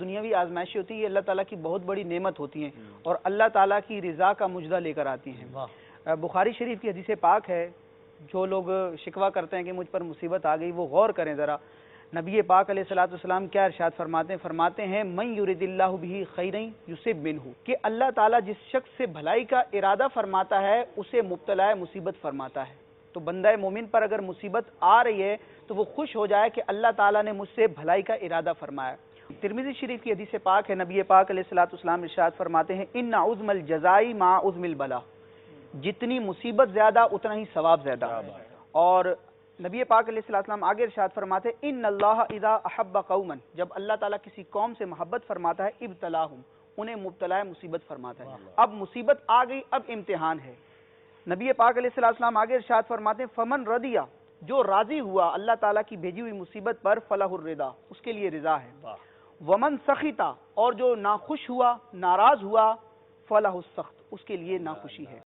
دنیاوی آزمائشیں ہوتی ہیں یہ اللہ تعالیٰ کی بہت بڑی نعمت ہوتی ہیں اور اللہ تعالیٰ کی رضا کا مجدہ لے کر آتی ہیں۔ بخاری شریف کی حدیث پاک ہے، جو لوگ شکوہ کرتے ہیں کہ مجھ پر مصیبت آ گئی وہ غور کریں ذرا، نبی پاک علیہ الصلوۃ والسلام کیا ارشاد فرماتے ہیں من یرید اللہ بہ خیرا یصب منہ، کہ اللہ تعالیٰ جس شخص سے بھلائی کا ارادہ فرماتا ہے اسے مبتلا مصیبت فرماتا ہے۔ تو بندہ مومن پر اگر مصیبت آ رہی ہے تو وہ خوش ہو جائے کہ اللہ تعالیٰ نے مجھ سے بھلائی کا ارادہ فرمایا۔ ترمذی شریف کی حدیث پاک ہے، نبی پاک علیہ الصلوۃ والسلام ارشاد فرماتے ہیں ان عظم الجزاء مع عظم البلاء، جتنی مصیبت زیادہ اتنا ہی ثواب زیادہ۔ اور نبی پاک علیہ الصلوۃ والسلام آگے ارشاد فرماتے ہیں ان اللہ اذا احب قوما، جب اللہ تعالیٰ کسی قوم سے محبت فرماتا ہے ابتلاہم، انہیں مبتلا مصیبت فرماتا ہے۔ اب مصیبت آ گئی، اب امتحان ہے۔ نبی پاک علیہ الصلوۃ والسلام آگے ارشاد فرماتے ہیں فمن رضی، جو راضی ہوا اللہ تعالیٰ کی بھیجی ہوئی مصیبت پر فلہ الرضا، اس کے لیے رضا ہے۔ ومن سخط، اور جو ناخوش ہوا ناراض ہوا فلہ السخط، اس کے لیے ناخوشی ہے۔